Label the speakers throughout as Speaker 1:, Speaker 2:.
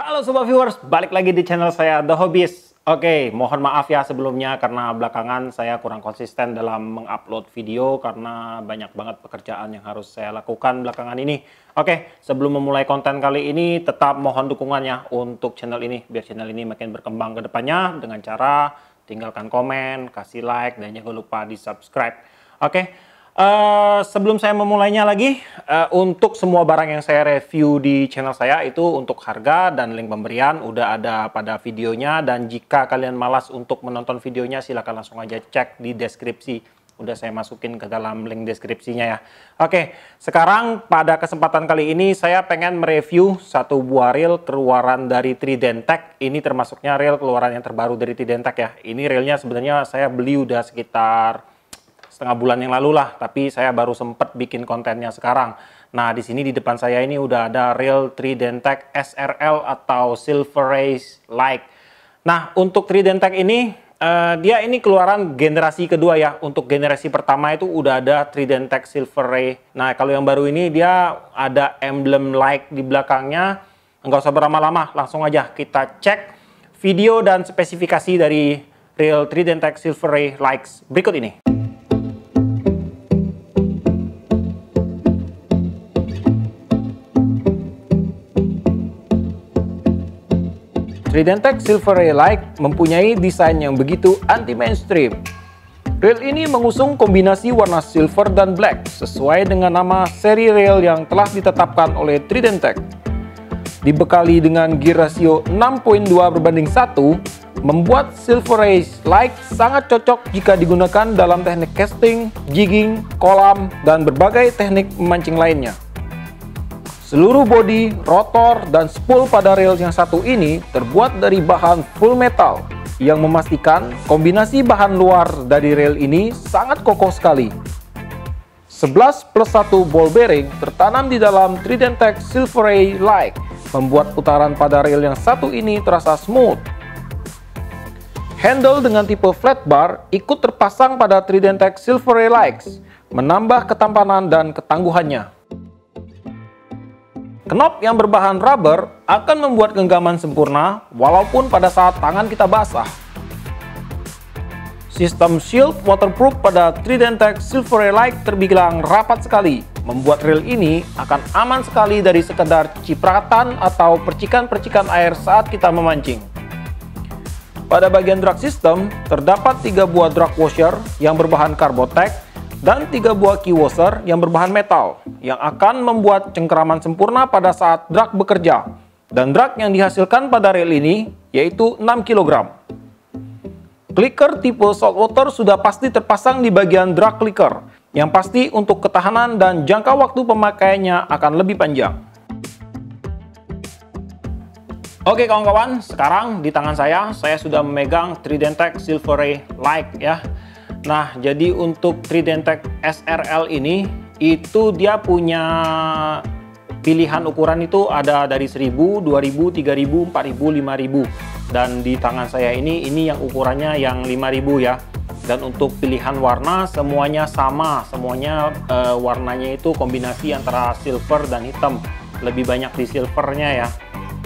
Speaker 1: Halo Sobat Viewers, balik lagi di channel saya The Hobbyist. Oke, mohon maaf ya sebelumnya karena belakangan saya kurang konsisten dalam mengupload video karena banyak banget pekerjaan yang harus saya lakukan belakangan ini. Oke, sebelum memulai konten kali ini tetap mohon dukungannya untuk channel ini biar channel ini makin berkembang ke depannya dengan cara tinggalkan komen, kasih like, dan jangan lupa di subscribe. Oke. Sebelum saya memulainya lagi, untuk semua barang yang saya review di channel saya itu untuk harga dan link pemberian udah ada pada videonya, dan jika kalian malas untuk menonton videonya silahkan langsung aja cek di deskripsi. Udah saya masukin ke dalam link deskripsinya ya. Oke, sekarang pada kesempatan kali ini saya pengen mereview satu buah reel keluaran dari Tridentech. Ini termasuknya reel keluaran yang terbaru dari Tridentech ya. Ini reelnya sebenarnya saya beli udah sekitar setengah bulan yang lalu lah, tapi saya baru sempet bikin kontennya sekarang. Nah, di sini di depan saya ini udah ada reel Tridentech SRL atau Silver Ray Like. Nah, untuk Tridentech ini dia ini keluaran generasi kedua ya. Untuk generasi pertama itu udah ada Tridentech Silver Ray. Nah, kalau yang baru ini dia ada emblem Like di belakangnya. Nggak usah berlama-lama, langsung aja kita cek video dan spesifikasi dari reel Tridentech Silver Ray Likes berikut ini. Tridentech Silver Ray Like mempunyai desain yang begitu anti-mainstream. Reel ini mengusung kombinasi warna silver dan black sesuai dengan nama seri reel yang telah ditetapkan oleh Tridentech. Dibekali dengan gear rasio 6.2:1, membuat Silver Ray Like sangat cocok jika digunakan dalam teknik casting, jigging, kolam, dan berbagai teknik memancing lainnya. Seluruh bodi, rotor, dan spool pada reel yang satu ini terbuat dari bahan full metal yang memastikan kombinasi bahan luar dari reel ini sangat kokoh sekali. 11+1 ball bearing tertanam di dalam Tridentech Silver Ray Like membuat putaran pada reel yang satu ini terasa smooth. Handle dengan tipe flat bar ikut terpasang pada Tridentech Silver Ray Likes, menambah ketampanan dan ketangguhannya. Knop yang berbahan rubber akan membuat genggaman sempurna walaupun pada saat tangan kita basah. Sistem shield waterproof pada Tridentech Silver Ray Like terbilang rapat sekali, membuat reel ini akan aman sekali dari sekedar cipratan atau percikan-percikan air saat kita memancing. Pada bagian drag system terdapat 3 buah drag washer yang berbahan Carbotech dan 3 buah key washer yang berbahan metal yang akan membuat cengkeraman sempurna pada saat drag bekerja, dan drag yang dihasilkan pada reel ini yaitu 6 kg. Clicker tipe saltwater sudah pasti terpasang di bagian drag clicker yang pasti untuk ketahanan dan jangka waktu pemakaiannya akan lebih panjang. Oke kawan-kawan, sekarang di tangan saya sudah memegang Tridentech Silver Ray Like ya. Nah, jadi untuk Tridentech SRL ini, itu dia punya pilihan ukuran itu ada dari 1000, 2000, 3000, 4000, 5000. Dan di tangan saya ini yang ukurannya yang 5000 ya. Dan untuk pilihan warna semuanya sama, semuanya warnanya itu kombinasi antara silver dan hitam. Lebih banyak di silvernya ya.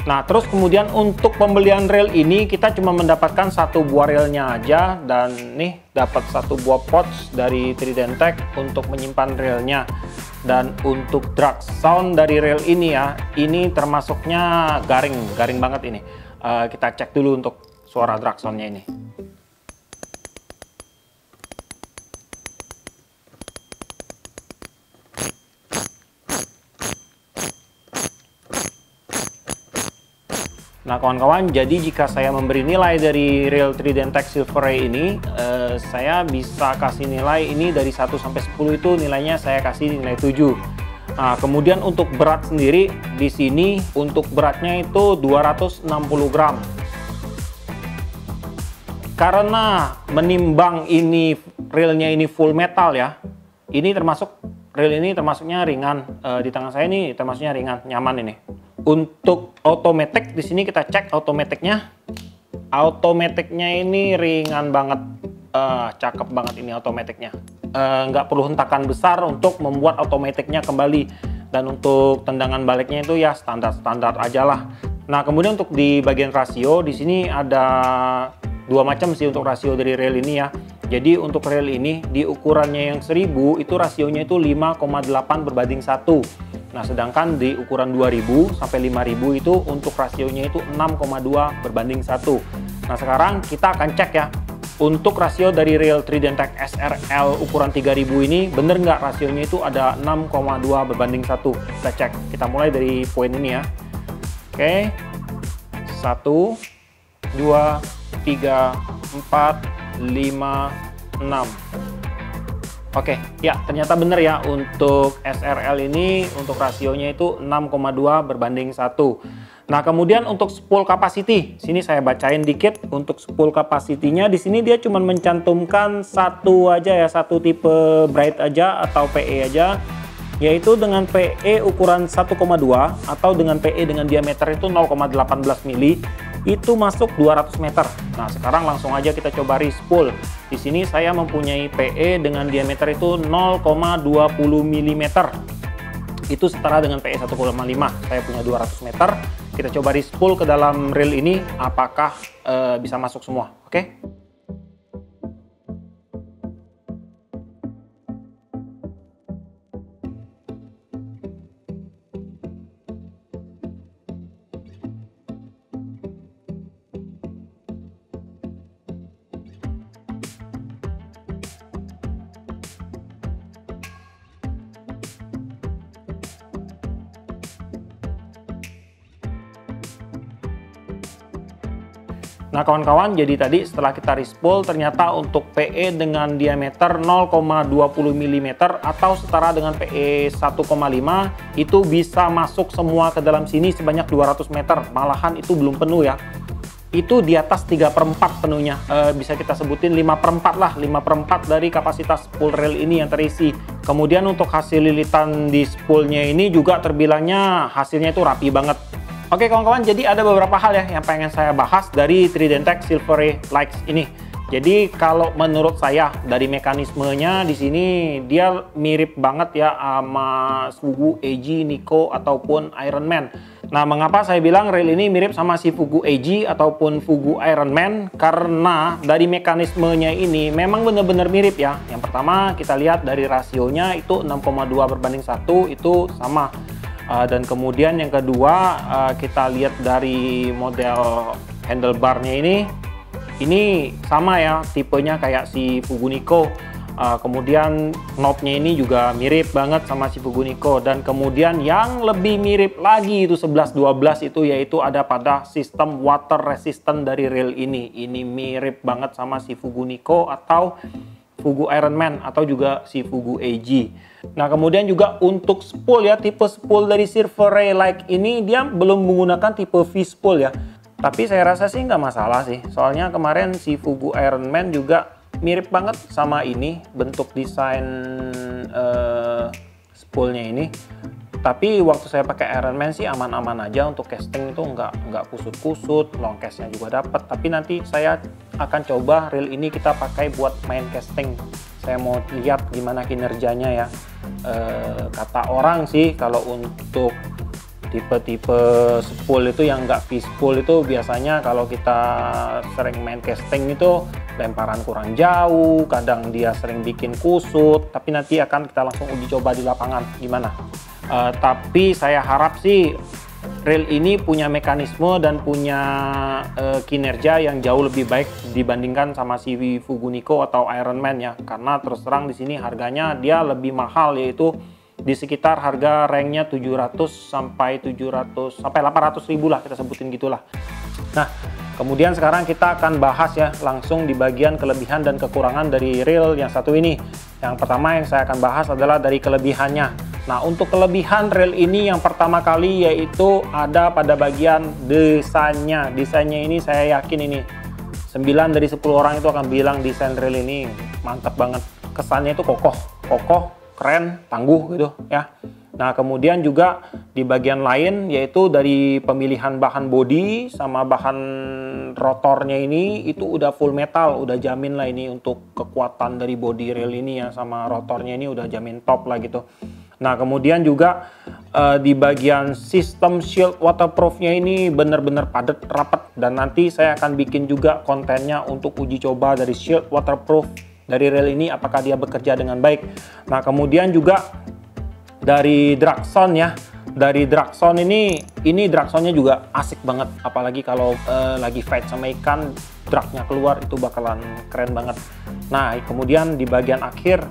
Speaker 1: Nah, terus kemudian untuk pembelian reel ini kita cuma mendapatkan satu buah reelnya aja, dan nih dapat satu buah pouch dari Tridentech untuk menyimpan reelnya. Dan untuk drag sound dari reel ini ya, ini termasuknya garing banget ini. Kita cek dulu untuk suara drag soundnya ini. Nah kawan-kawan, jadi jika saya memberi nilai dari reel Tridentech Silver Ray ini, saya bisa kasih nilai ini dari 1 sampai 10 itu nilainya saya kasih nilai 7. Nah, kemudian untuk berat sendiri di sini untuk beratnya itu 260 gram. Karena menimbang ini reelnya ini full metal ya, ini termasuk reel ini termasuknya ringan. Di tangan saya ini termasuknya ringan, nyaman ini. Untuk automatic di sini kita cek automaticnya. Automaticnya ini ringan banget, cakep banget ini automaticnya. Nggak perlu hentakan besar untuk membuat automaticnya kembali. Dan untuk tendangan baliknya itu ya standar-standar aja lah. Nah, kemudian untuk di bagian rasio, di sini ada dua macam sih untuk rasio dari rail ini ya. Jadi untuk rail ini di ukurannya yang 1000 itu rasionya itu 5,8/1. Nah, sedangkan di ukuran 2000 sampai 5000 itu untuk rasionya itu 6,2/1. Nah, sekarang kita akan cek ya. Untuk rasio dari rail Tridentec SRL ukuran 3000 ini bener nggak rasionya itu ada 6,2/1. Kita cek. Kita mulai dari poin ini ya. Oke, 1, 2, 3, 4, 5, 6. Oke, ya ternyata benar ya untuk SRL ini untuk rasionya itu 6,2/1. Nah, kemudian untuk spool capacity, sini saya bacain dikit untuk spool capacity-nya. Di sini dia cuma mencantumkan satu aja ya, satu tipe bright aja atau PE aja, yaitu dengan PE ukuran 1,2 atau dengan PE dengan diameter itu 0,18 mili itu masuk 200 meter. Nah, sekarang langsung aja kita coba respool. Di sini saya mempunyai PE dengan diameter itu 0,20 mm. Itu setara dengan PE 1,5. Saya punya 200 meter. Kita coba respool ke dalam reel ini apakah bisa masuk semua. Oke? Nah, kawan-kawan, jadi tadi setelah kita respool ternyata untuk PE dengan diameter 0,20 mm atau setara dengan PE 1,5 itu bisa masuk semua ke dalam sini sebanyak 200 meter. Malahan itu belum penuh ya. Itu di atas 3/4 penuhnya. Bisa kita sebutin 5/4 lah, 5/4 dari kapasitas spool rail ini yang terisi. Kemudian untuk hasil lilitan di spoolnya ini juga terbilangnya hasilnya itu rapi banget. Oke kawan-kawan, jadi ada beberapa hal ya yang pengen saya bahas dari Tridentec Silver Lights ini. Jadi kalau menurut saya dari mekanismenya di sini dia mirip banget ya sama Fugu AG, Nikko ataupun Ironman. Nah, mengapa saya bilang rail ini mirip sama si Fugu AG ataupun Fugu Ironman? Karena dari mekanismenya ini memang benar-benar mirip ya. Yang pertama kita lihat dari rasionya itu 6,2/1 itu sama. Dan kemudian yang kedua kita lihat dari model handlebarnya ini sama ya, tipenya kayak si Fugu Nikko. Kemudian knobnya ini juga mirip banget sama si Fugu Nikko. Dan kemudian yang lebih mirip lagi itu 11-12 itu yaitu ada pada sistem water resistant dari rail ini. Ini mirip banget sama si Fugu Nikko atau Fugu Ironman atau juga si Fugu AG. Nah, kemudian juga untuk spool ya, tipe spool dari Silver Ray Light ini dia belum menggunakan tipe V-spool ya. Tapi saya rasa sih nggak masalah sih. Soalnya kemarin si Fugu Ironman juga mirip banget sama ini bentuk desain spoolnya ini. Tapi waktu saya pakai Ironman sih aman-aman aja, untuk casting itu nggak kusut-kusut, long castnya juga dapat. Tapi nanti saya akan coba reel ini kita pakai buat main casting. Saya mau lihat gimana kinerjanya ya. Kata orang sih kalau untuk tipe-tipe spool itu yang nggak V-spool itu biasanya kalau kita sering main casting itu lemparan kurang jauh, kadang dia sering bikin kusut. Tapi nanti akan kita langsung uji coba di lapangan gimana. Tapi saya harap sih reel ini punya mekanisme dan punya kinerja yang jauh lebih baik dibandingkan sama si Fugu Nikko atau Ironman ya. Karena terus terang di sini harganya dia lebih mahal, yaitu di sekitar harga ranknya 700 sampai 800 ribu lah, kita sebutin gitulah. Nah, kemudian sekarang kita akan bahas ya langsung di bagian kelebihan dan kekurangan dari reel yang satu ini. Yang pertama yang saya akan bahas adalah dari kelebihannya. Nah, untuk kelebihan reel ini yang pertama kali yaitu ada pada bagian desainnya. Desainnya ini saya yakin ini 9 dari 10 orang itu akan bilang desain reel ini mantap banget. Kesannya itu kokoh, keren, tangguh gitu ya. Nah, kemudian juga di bagian lain yaitu dari pemilihan bahan bodi sama bahan rotornya ini itu udah full metal, udah jamin lah ini untuk kekuatan dari bodi reel ini ya, sama rotornya ini udah jamin top lah gitu. Nah, kemudian juga di bagian sistem shield waterproofnya ini benar-benar padat rapat, dan nanti saya akan bikin juga kontennya untuk uji coba dari shield waterproof dari rail ini apakah dia bekerja dengan baik. Nah, kemudian juga dari Draxon ya. Dari Draxon ini Draxonnya juga asik banget, apalagi kalau lagi fight sama ikan, dragnya keluar itu bakalan keren banget. Nah, kemudian di bagian akhir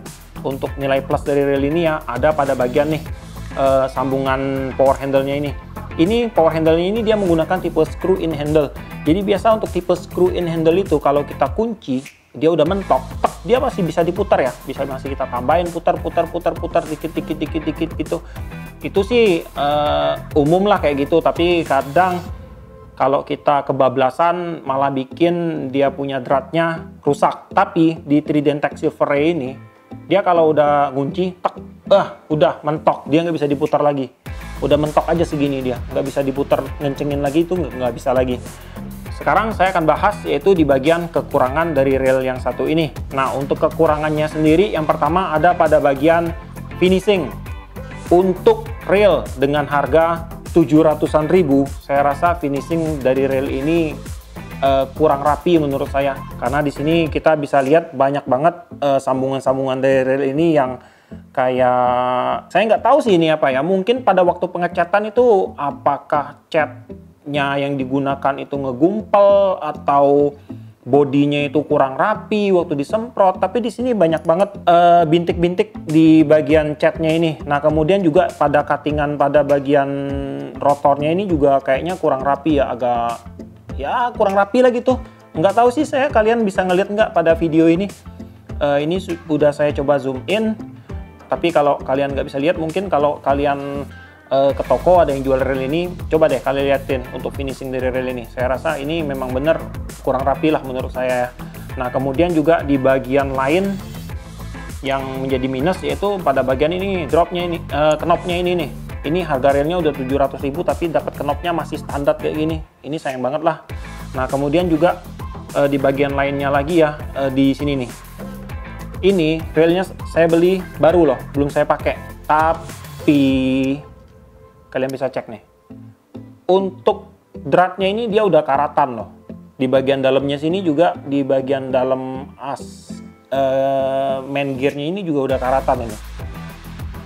Speaker 1: untuk nilai plus dari rail ini ya ada pada bagian nih sambungan power handle-nya ini. Ini power handle-nya ini dia menggunakan tipe screw in handle. Jadi biasa untuk tipe screw in handle itu kalau kita kunci dia udah mentok, dia masih bisa diputar ya, masih kita tambahin putar dikit gitu. Itu sih umum lah kayak gitu, tapi kadang kalau kita kebablasan malah bikin dia punya dratnya rusak. Tapi di Tridentech Silver Ray ini dia kalau udah kunci udah mentok, dia nggak bisa diputar lagi. Udah mentok aja segini, dia nggak bisa diputar, ngencengin lagi itu nggak bisa lagi. Sekarang saya akan bahas yaitu di bagian kekurangan dari rail yang satu ini. Nah, untuk kekurangannya sendiri yang pertama ada pada bagian finishing. Untuk rail dengan harga 700-an ribu, saya rasa finishing dari rail ini kurang rapi menurut saya. Karena di sini kita bisa lihat banyak banget sambungan-sambungan dari rail ini yang kayak saya nggak tahu sih ini apa ya. Mungkin pada waktu pengecatan itu apakah catnya yang digunakan itu ngegumpel atau bodinya itu kurang rapi waktu disemprot. Tapi di sini banyak banget bintik-bintik di bagian catnya ini. Nah, kemudian juga pada cuttingan pada bagian rotornya ini juga kayaknya kurang rapi ya, agak ya kurang rapi lah gitu. Nggak tahu sih saya, kalian bisa ngeliat nggak pada video ini. Ini udah saya coba zoom in. Tapi kalau kalian nggak bisa lihat, mungkin kalau kalian ke toko ada yang jual rail ini, coba deh kalian liatin untuk finishing dari rail ini. Saya rasa ini memang bener kurang rapi lah menurut saya. Nah, kemudian juga di bagian lain yang menjadi minus yaitu pada bagian ini, dropnya ini, knopnya ini nih. Ini harga railnya udah 700 ribu tapi dapat knopnya masih standar kayak gini. Ini sayang banget lah. Nah, kemudian juga di bagian lainnya lagi ya, di sini nih. Ini railnya saya beli baru loh, belum saya pakai. Tapi kalian bisa cek nih. Untuk dratnya ini dia udah karatan loh. Di bagian dalamnya sini juga, di bagian dalam main gearnya ini juga udah karatan ini.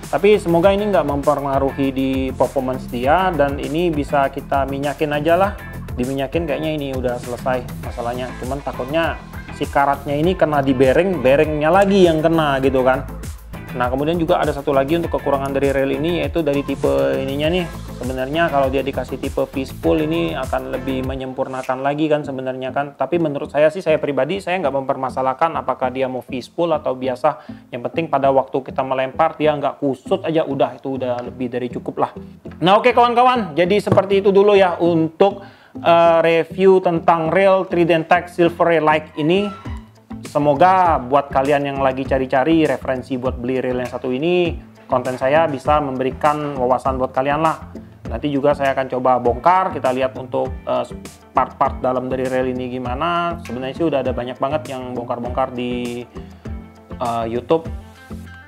Speaker 1: Tapi semoga ini nggak mempengaruhi di performance dia, dan ini bisa kita minyakin aja lah. Diminyakin kayaknya ini udah selesai masalahnya. Cuman takutnya si karatnya ini kena di bearingnya lagi yang kena gitu kan. Nah, kemudian juga ada satu lagi untuk kekurangan dari rail ini, yaitu dari tipe ininya nih. Sebenarnya kalau dia dikasih tipe fishbowl ini akan lebih menyempurnakan lagi kan sebenarnya kan. Tapi menurut saya sih, saya pribadi saya nggak mempermasalahkan apakah dia mau fishbowl atau biasa. Yang penting pada waktu kita melempar dia nggak kusut aja, udah itu udah lebih dari cukup lah. Nah, oke kawan-kawan, jadi seperti itu dulu ya untuk review tentang rail Tridentech Silver Ray Like ini. Semoga buat kalian yang lagi cari-cari referensi buat beli rail yang satu ini, konten saya bisa memberikan wawasan buat kalian lah. Nanti juga saya akan coba bongkar, kita lihat untuk part-part dalam dari rail ini gimana. Sebenarnya sih udah ada banyak banget yang bongkar-bongkar di YouTube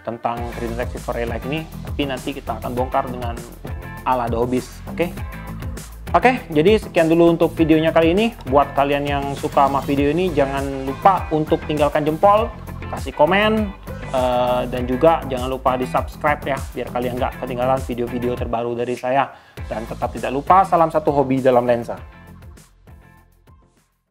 Speaker 1: tentang Tridentech Silver Ray Like ini, tapi nanti kita akan bongkar dengan ala The Hobbyist, oke? Oke, jadi sekian dulu untuk videonya kali ini. Buat kalian yang suka sama video ini, jangan lupa untuk tinggalkan jempol, kasih komen, dan juga jangan lupa di subscribe ya, biar kalian nggak ketinggalan video-video terbaru dari saya. Dan tetap tidak lupa, salam satu hobi dalam lensa.